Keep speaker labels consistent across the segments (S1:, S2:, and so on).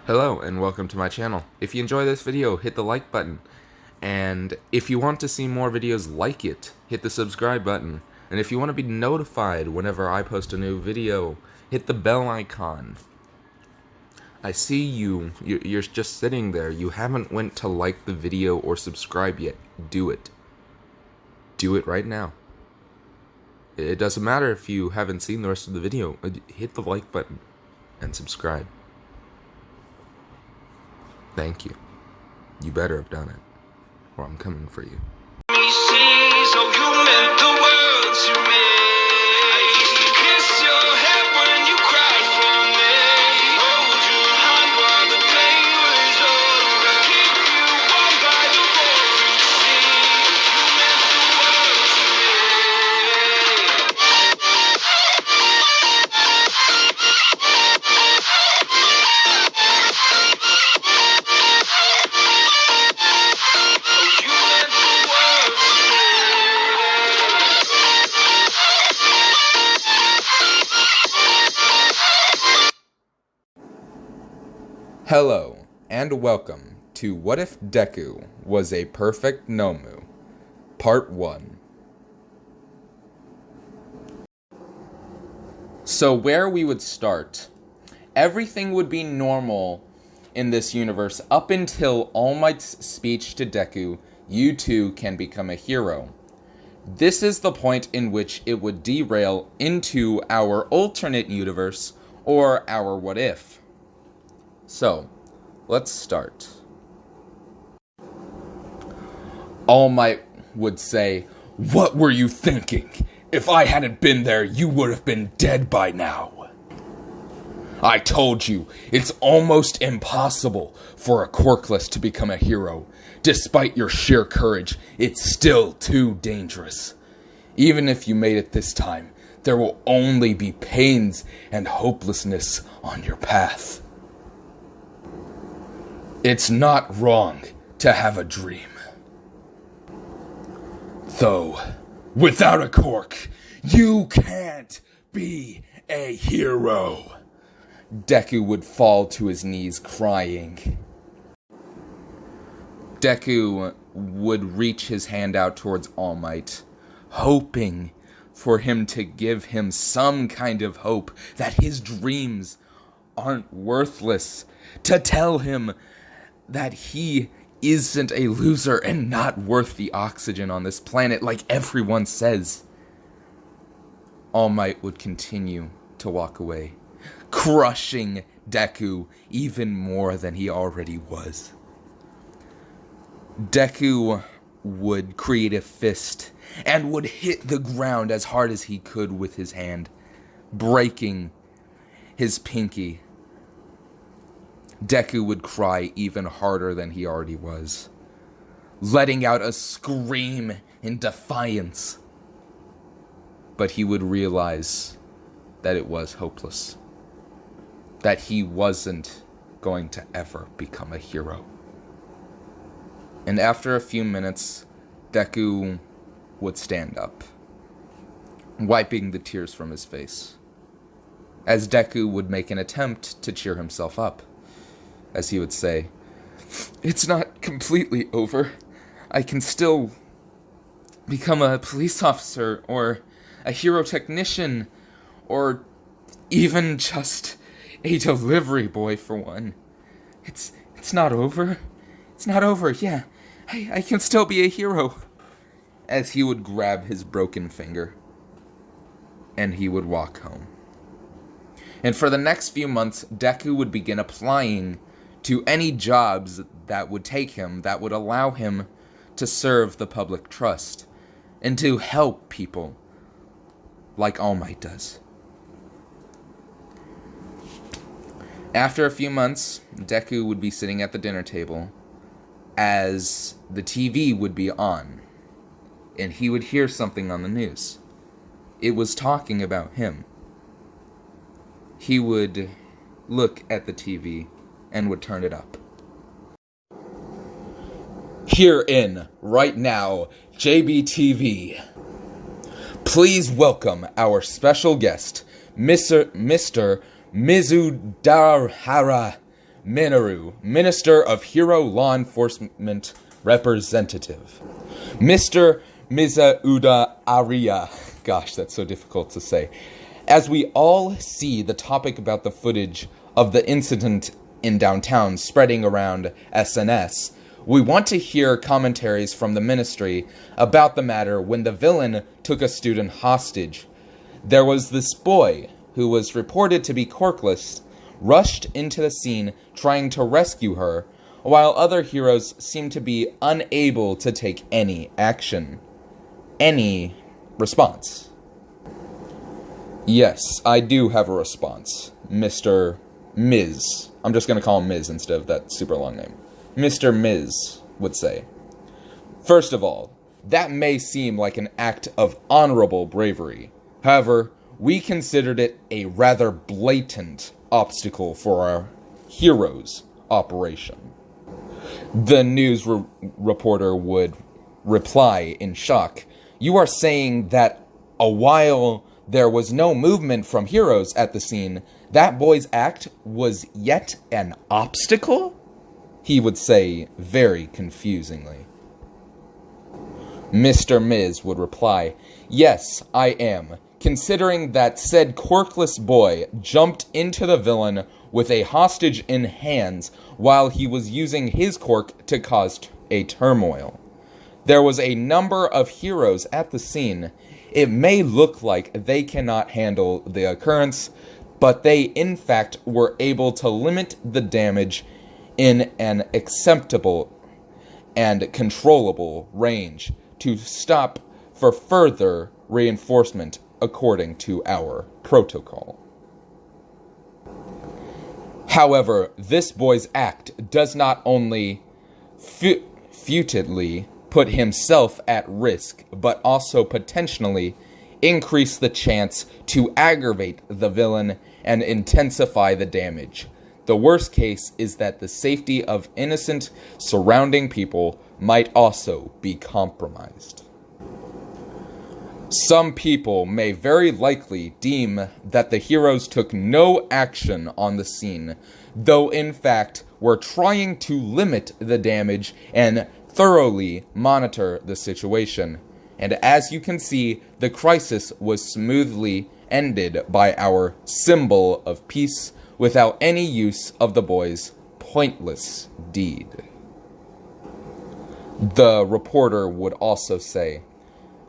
S1: Hello and welcome to my channel. If you enjoy this video, hit the like button. And if you want to see more videos like it, hit the subscribe button. And if you want to be notified whenever I post a new video, hit the bell icon. I see you're just sitting there. You haven't went to like the video or subscribe yet. Do it. Do it right now. It doesn't matter if you haven't seen the rest of the video. Hit the like button and subscribe. Thank you. You better have done it, or I'm coming for you. Hello, and welcome to What If Deku Was a Perfect Nomu, Part 1. So where we would start, everything would be normal in this universe up until All Might's speech to Deku, "You too can become a hero." This is the point in which it would derail into our alternate universe, or our what if. So, let's start. All Might would say, "What were you thinking? If I hadn't been there, you would have been dead by now. I told you, it's almost impossible for a Corkless to become a hero. Despite your sheer courage, it's still too dangerous. Even if you made it this time, there will only be pains and hopelessness on your path. It's not wrong to have a dream. Though, without a cork, you can't be a hero." Deku would fall to his knees crying. Deku would reach his hand out towards All Might, hoping for him to give him some kind of hope that his dreams aren't worthless, to tell him that he isn't a loser and not worth the oxygen on this planet like everyone says. All Might would continue to walk away, crushing Deku even more than he already was. Deku would create a fist and would hit the ground as hard as he could with his hand, breaking his pinky. Deku would cry even harder than he already was, letting out a scream in defiance. But he would realize that it was hopeless, that he wasn't going to ever become a hero. And after a few minutes, Deku would stand up, wiping the tears from his face, as Deku would make an attempt to cheer himself up. As he would say, "It's not completely over. I can still become a police officer, or a hero technician, or even just a delivery boy for one. It's not over. It's not over, yeah. I can still be a hero." As he would grab his broken finger, and he would walk home. And for the next few months, Deku would begin applying to any jobs that would take him, that would allow him to serve the public trust, and to help people, like All Might does. After a few months, Deku would be sitting at the dinner table, as the TV would be on, and he would hear something on the news. It was talking about him. He would look at the TV and would turn it up. "Here in, right now, JBTV. Please welcome our special guest, Mr. Mizudahara Minoru, Minister of Hero Law Enforcement Representative. Mr. Mizauda Aria. Gosh, that's so difficult to say. As we all see the topic about the footage of the incident in downtown spreading around SNS, we want to hear commentaries from the ministry about the matter when the villain took a student hostage. There was this boy, who was reported to be corkless, rushed into the scene trying to rescue her, while other heroes seemed to be unable to take any action. Any response? Yes, I do have a response, Mr. Miz. I'm just going to call him Miz instead of that super long name. Mr. Miz would say. First of all, that may seem like an act of honorable bravery. However, we considered it a rather blatant obstacle for our hero's operation. The news reporter would reply in shock. You are saying that while there was no movement from heroes at the scene, that boy's act was yet an obstacle? He would say very confusingly. Mr. Miz would reply, yes, I am, considering that said corkless boy jumped into the villain with a hostage in hands while he was using his cork to cause a turmoil. There was a number of heroes at the scene. It may look like they cannot handle the occurrence, but they in fact were able to limit the damage in an acceptable and controllable range to stop for further reinforcement according to our protocol. However, this boy's act does not only futilely put himself at risk, but also potentially increase the chance to aggravate the villain and intensify the damage. The worst case is that the safety of innocent surrounding people might also be compromised. Some people may very likely deem that the heroes took no action on the scene, though in fact were trying to limit the damage and thoroughly monitor the situation. And as you can see, the crisis was smoothly ended by our symbol of peace without any use of the boy's pointless deed. The reporter would also say,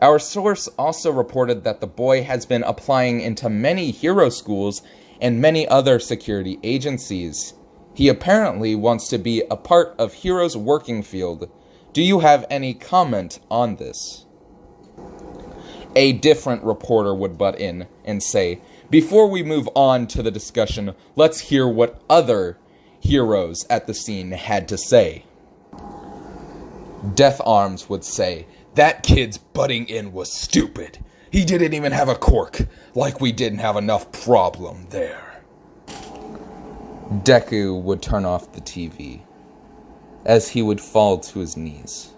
S1: our source also reported that the boy has been applying into many hero schools and many other security agencies. He apparently wants to be a part of Hero's working field. Do you have any comment on this? A different reporter would butt in and say, before we move on to the discussion, let's hear what other heroes at the scene had to say. Death Arms would say, that kid's butting in was stupid. He didn't even have a cork, like we didn't have enough problem there. Deku would turn off the TV, as he would fall to his knees.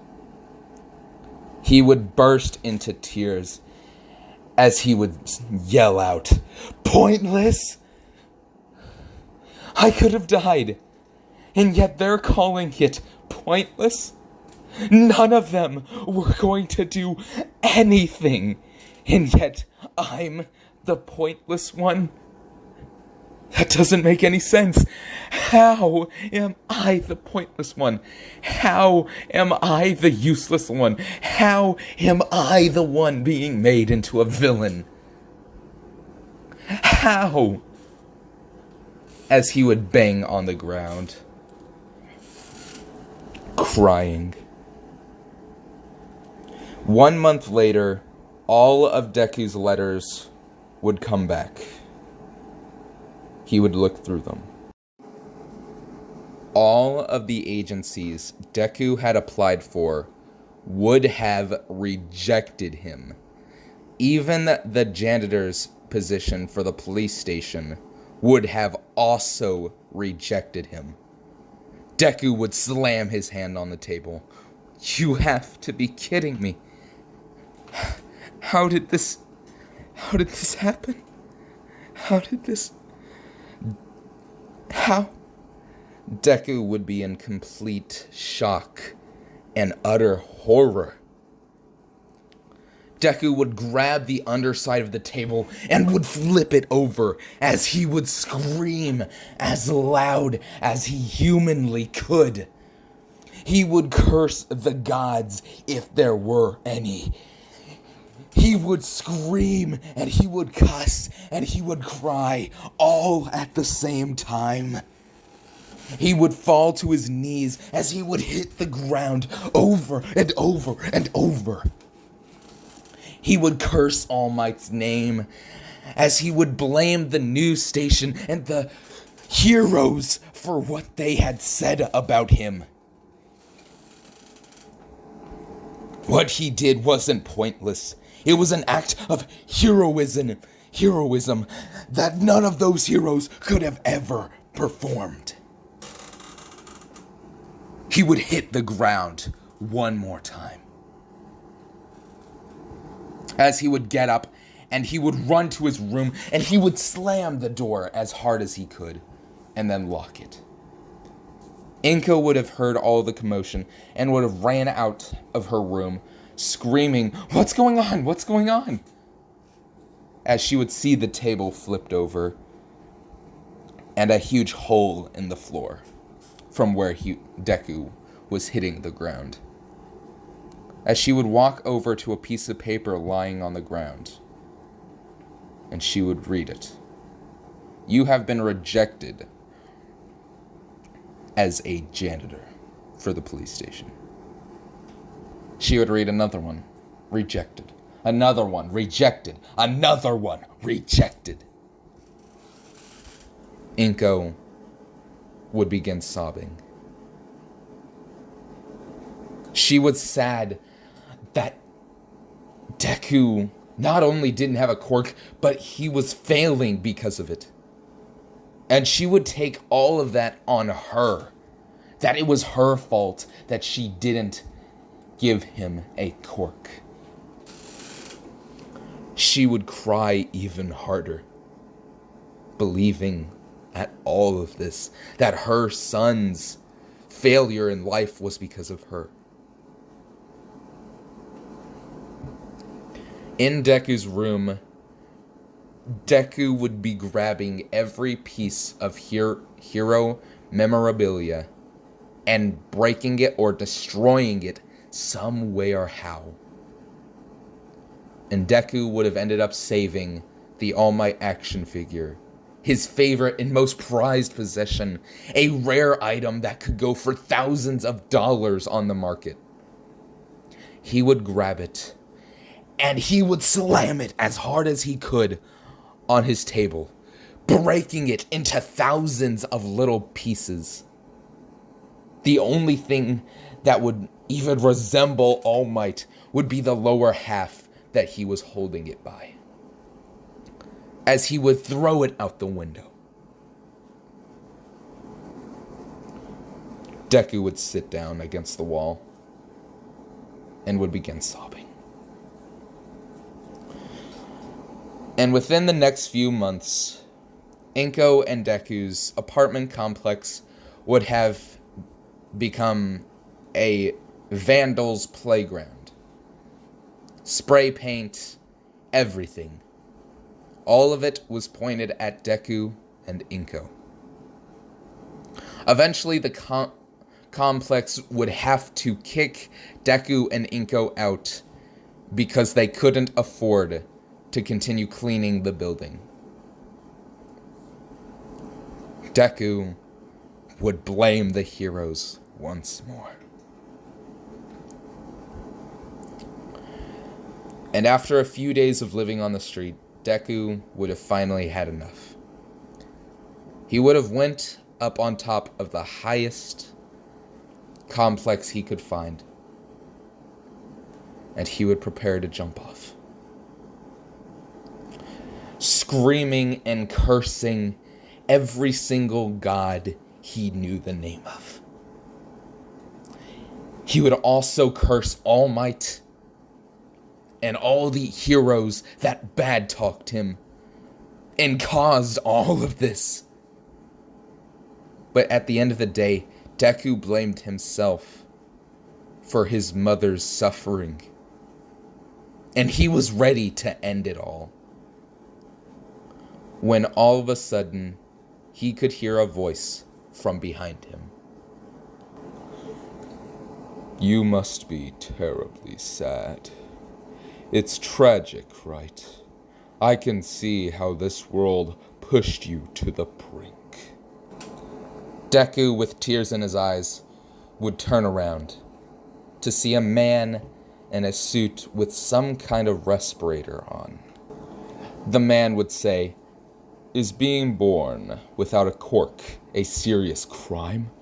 S1: He would burst into tears, as he would yell out, pointless? I could have died, and yet they're calling it pointless? None of them were going to do anything, and yet I'm the pointless one? That doesn't make any sense. How am I the pointless one? How am I the useless one? How am I the one being made into a villain? How? As he would bang on the ground, crying. 1 month later, all of Deku's letters would come back. He would look through them. All of the agencies Deku had applied for would have rejected him. Even the janitor's position for the police station would have also rejected him. Deku would slam his hand on the table. You have to be kidding me. How did this happen? How? Deku would be in complete shock and utter horror. Deku would grab the underside of the table and would flip it over as he would scream as loud as he humanly could. He would curse the gods if there were any. He would scream and he would cuss and he would cry all at the same time. He would fall to his knees as he would hit the ground over and over and over. He would curse All Might's name as he would blame the news station and the heroes for what they had said about him. What he did wasn't pointless. It was an act of heroism that none of those heroes could have ever performed. He would hit the ground one more time. As he would get up and he would run to his room and he would slam the door as hard as he could and then lock it. Inko would have heard all the commotion and would have ran out of her room screaming, "What's going on? What's going on?" As she would see the table flipped over and a huge hole in the floor from where Deku was hitting the ground. As she would walk over to a piece of paper lying on the ground, and she would read it. "You have been rejected as a janitor for the police station." She would read another one, "Rejected." Another one, "Rejected." Another one, "Rejected." Inko would begin sobbing. She was sad that Deku not only didn't have a quirk, but he was failing because of it. And she would take all of that on her. That it was her fault that she didn't give him a quirk. She would cry even harder, believing at all of this, that her son's failure in life was because of her. In Deku's room, Deku would be grabbing every piece of hero memorabilia and breaking it or destroying it some way or how. And Deku would have ended up saving the All Might action figure, his favorite and most prized possession, a rare item that could go for thousands of dollars on the market. He would grab it, and he would slam it as hard as he could on his table, breaking it into thousands of little pieces. The only thing that would even resemble All Might would be the lower half that he was holding it by, as he would throw it out the window. Deku would sit down against the wall and would begin sobbing. And within the next few months, Inko and Deku's apartment complex would have become a vandal's playground. Spray paint, everything. All of it was pointed at Deku and Inko. Eventually, the complex would have to kick Deku and Inko out because they couldn't afford to continue cleaning the building. Deku would blame the heroes once more. And after a few days of living on the street, Deku would have finally had enough. He would have went up on top of the highest complex he could find, and he would prepare to jump off, screaming and cursing every single god he knew the name of. He would also curse All Might and all the heroes that bad-talked him and caused all of this. But at the end of the day, Deku blamed himself for his mother's suffering. And he was ready to end it all. When all of a sudden, he could hear a voice from behind him. You must be terribly sad. It's tragic, right? I can see how this world pushed you to the brink. Deku, with tears in his eyes, would turn around to see a man in a suit with some kind of respirator on. The man would say, "Is being born without a cork a serious crime?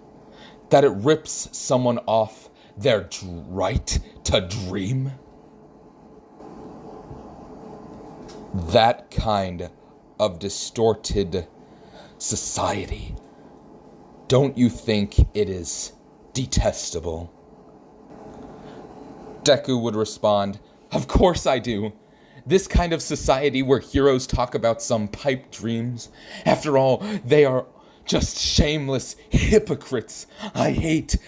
S1: That it rips someone off their right to dream?" That kind of distorted society, don't you think it is detestable? Deku would respond, "Of course I do. This kind of society where heroes talk about some pipe dreams. After all, they are just shameless hypocrites. I hate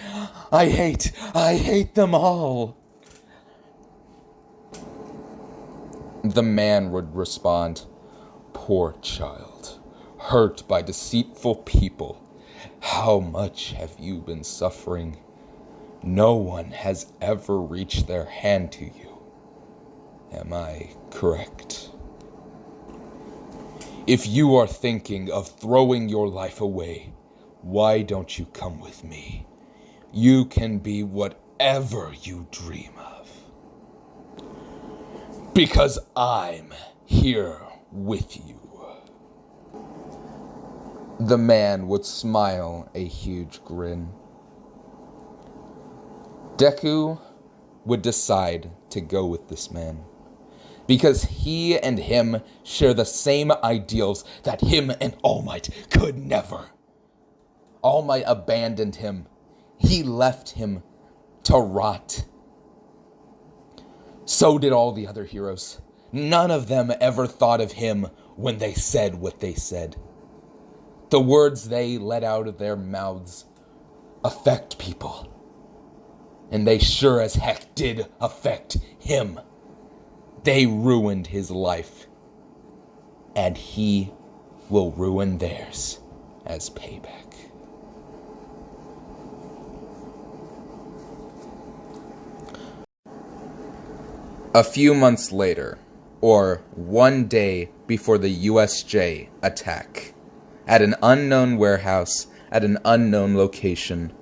S1: them all." The man would respond, "Poor child, hurt by deceitful people. How much have you been suffering? No one has ever reached their hand to you. Am I correct? If you are thinking of throwing your life away, why don't you come with me? You can be whatever you dream of. Because I'm here with you." The man would smile a huge grin. Deku would decide to go with this man, because he and him share the same ideals that him and All Might could never. All Might abandoned him. He left him to rot. So did all the other heroes. None of them ever thought of him when they said what they said. The words they let out of their mouths affect people. And they sure as heck did affect him. They ruined his life. And he will ruin theirs as payback. A few months later, or one day before the USJ attack, at an unknown warehouse at an unknown location,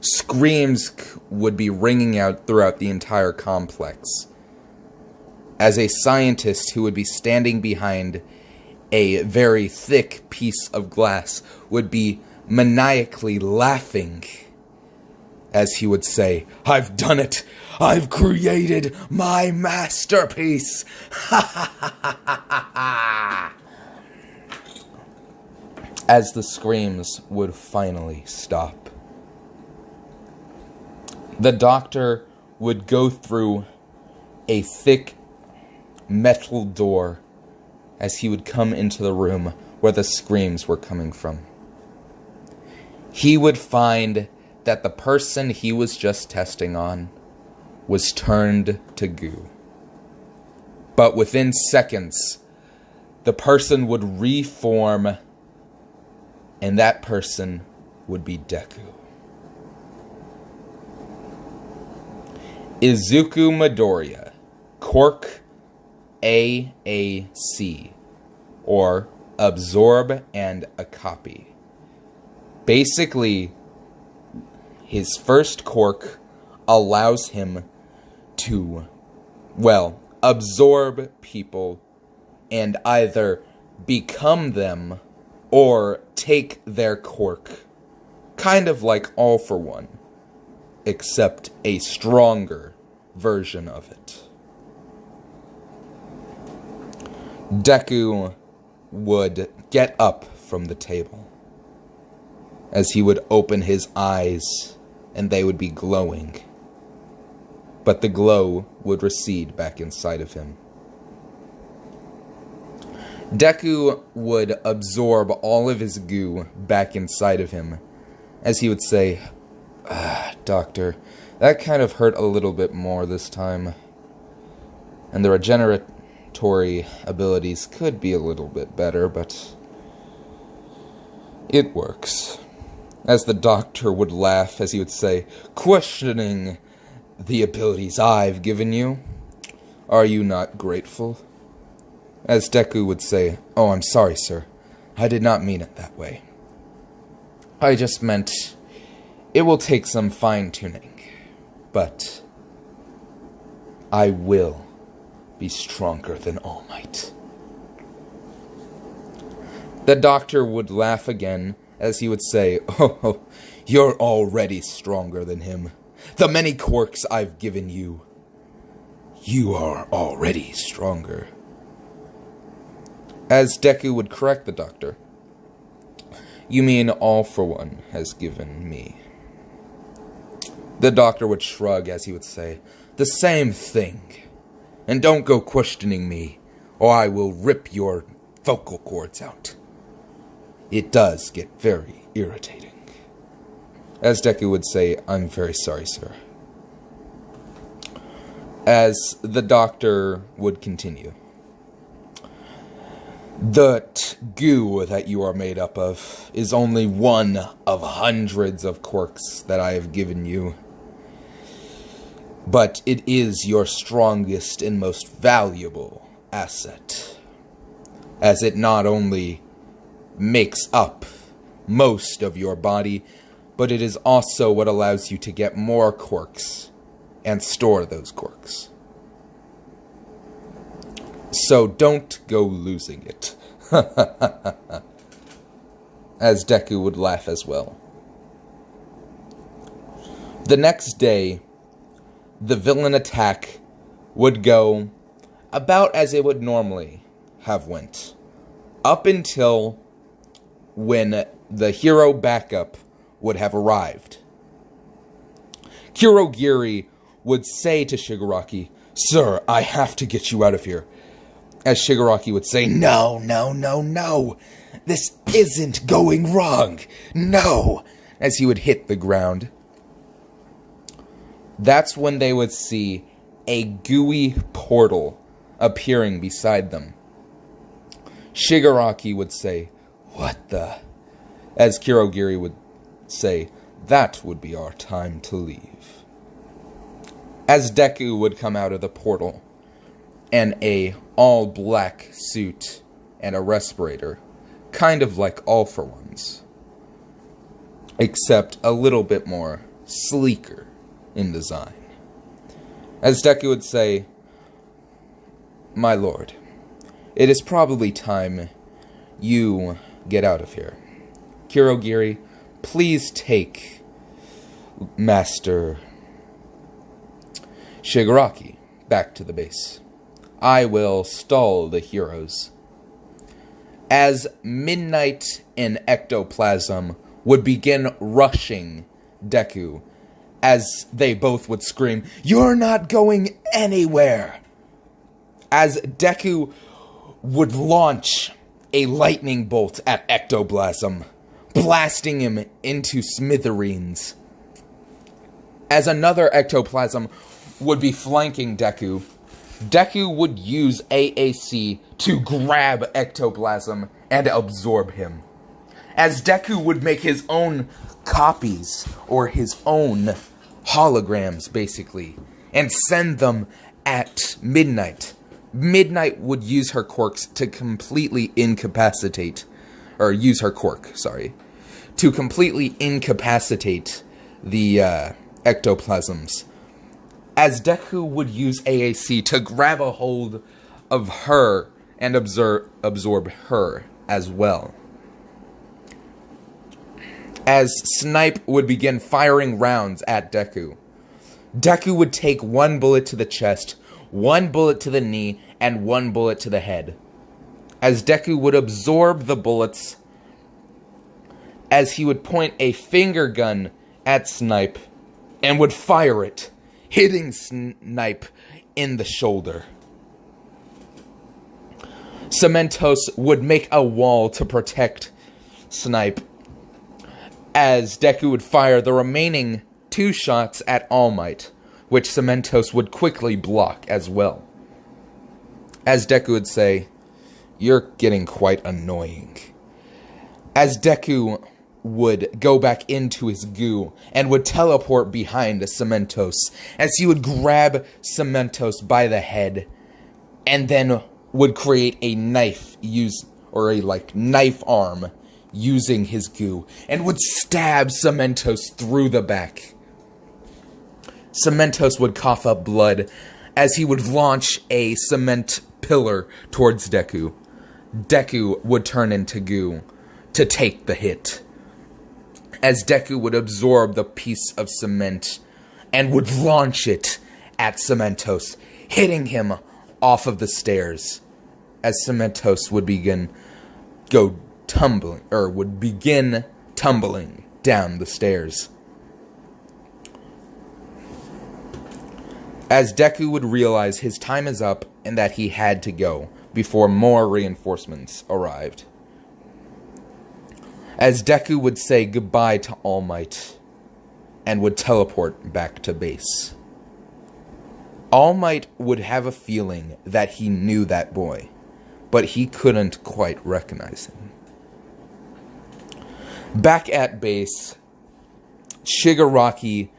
S1: screams would be ringing out throughout the entire complex, as a scientist who would be standing behind a very thick piece of glass would be maniacally laughing as he would say, "I've done it! I've created my masterpiece!" As the screams would finally stop, the doctor would go through a thick metal door as he would come into the room where the screams were coming from. He would find that the person he was just testing on was turned to goo. But within seconds, the person would reform, and that person would be Deku. Izuku Midoriya, Cork AAC, or Absorb and a Copy. Basically, his first quirk allows him to, absorb people and either become them or take their quirk. Kind of like All for One, except a stronger version of it. Deku would get up from the table as he would open his eyes and they would be glowing. But the glow would recede back inside of him. Deku would absorb all of his goo back inside of him as he would say, Doctor, that kind of hurt a little bit more this time. And the regeneratory abilities could be a little bit better, but it works. As the doctor would laugh as he would say, questioning the abilities I've given you. Are you not grateful? As Deku would say, oh, I'm sorry, sir. I did not mean it that way. I just meant it will take some fine-tuning, but I will be stronger than All Might. The doctor would laugh again as he would say, oh, you're already stronger than him. The many quirks I've given you, you are already stronger. As Deku would correct the doctor, you mean All For One has given me. The doctor would shrug as he would say, the same thing. And don't go questioning me, or I will rip your vocal cords out. It does get very irritating. As Deku would say, I'm very sorry, sir. As the doctor would continue. The goo that you are made up of is only one of hundreds of quirks that I have given you. But it is your strongest and most valuable asset, as it not only makes up most of your body, but it is also what allows you to get more quirks and store those quirks. So don't go losing it. As Deku would laugh as well. The next day, the villain attack would go about as it would normally have went. Up until when the hero backup would have arrived. Kurogiri would say to Shigaraki, Sir, I have to get you out of here. As Shigaraki would say, No. This isn't going wrong. No. As he would hit the ground. That's when they would see a gooey portal appearing beside them. Shigaraki would say, What the? As Kurogiri would say, That would be our time to leave. As Deku would come out of the portal, in a all-black suit and a respirator, kind of like All For One's, except a little bit more sleeker in design. As Deku would say, My lord, it is probably time you get out of here. Kurogiri, please take Master Shigaraki back to the base. I will stall the heroes. As Midnight and Ectoplasm would begin rushing Deku, as they both would scream, You're not going anywhere! As Deku would launch a lightning bolt at Ectoplasm, blasting him into smithereens. As another Ectoplasm would be flanking Deku, Deku would use AAC to grab Ectoplasm and absorb him. As Deku would make his own copies, or his own holograms, basically, and send them at Midnight. Midnight would use her quirks to completely incapacitate, or use her quirk, sorry, to completely incapacitate the ectoplasms. As Deku would use AAC to grab a hold of her and absorb her as well. As Snipe would begin firing rounds at Deku, Deku would take one bullet to the chest, one bullet to the knee, and one bullet to the head. As Deku would absorb the bullets, as he would point a finger gun at Snipe and would fire it, hitting Snipe in the shoulder. Cementos would make a wall to protect Snipe, as Deku would fire the remaining 2 shots at All Might, which Cementos would quickly block as well. As Deku would say, "You're getting quite annoying." As Deku would go back into his goo and would teleport behind Cementos, as he would grab Cementos by the head and then would create a knife knife arm using his goo and would stab Cementos through the back. Cementos would cough up blood as he would launch a cement pillar towards Deku. Deku would turn into goo to take the hit, as Deku would absorb the piece of cement and would launch it at Cementos, hitting him off of the stairs, as Cementos would begin tumbling down the stairs. As Deku would realize his time is up and that he had to go before more reinforcements arrived. As Deku would say goodbye to All Might and would teleport back to base. All Might would have a feeling that he knew that boy, but he couldn't quite recognize him. Back at base, Shigaraki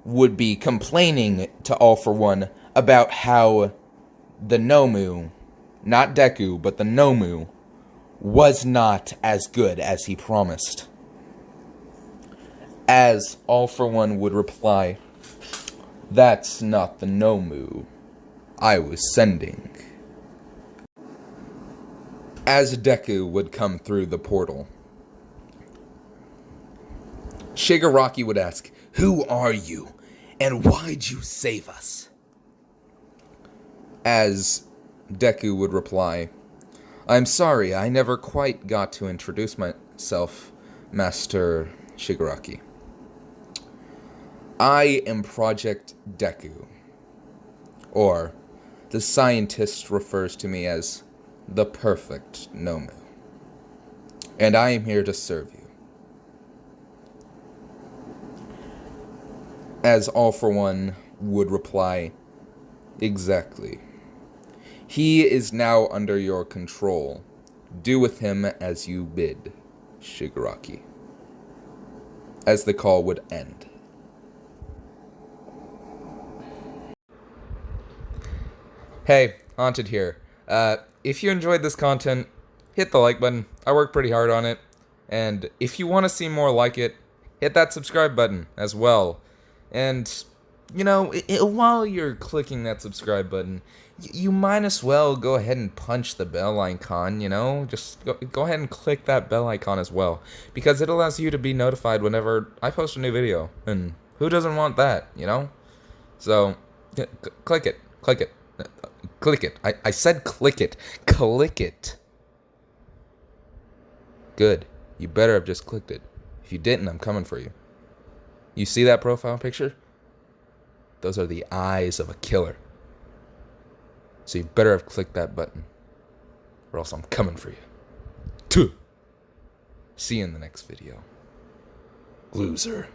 S1: would be complaining to All For One about how the Nomu, not Deku, but the Nomu, was not as good as he promised. As All For One would reply, "That's not the Nomu I was sending." As Deku would come through the portal, Shigaraki would ask, "Who are you, and why'd you save us?" As Deku would reply, "I'm sorry, I never quite got to introduce myself, Master Shigaraki. I am Project Deku, or the scientist refers to me as the perfect Nomu, and I am here to serve you." As All For One would reply, "Exactly. He is now under your control. Do with him as you bid, Shigaraki." As the call would end. Hey, Haunted here. If you enjoyed this content, hit the like button. I work pretty hard on it. And if you want to see more like it, hit that subscribe button as well. And, you know, while you're clicking that subscribe button, you might as well go ahead and punch the bell icon, you know? Just go ahead and click that bell icon as well, because it allows you to be notified whenever I post a new video. And who doesn't want that, you know? So, click it. Click it. Click it. I said click it. Click it. Good. You better have just clicked it. If you didn't, I'm coming for you. You see that profile picture? Those are the eyes of a killer. So you better have clicked that button, or else I'm coming for you. See you in the next video. Loser.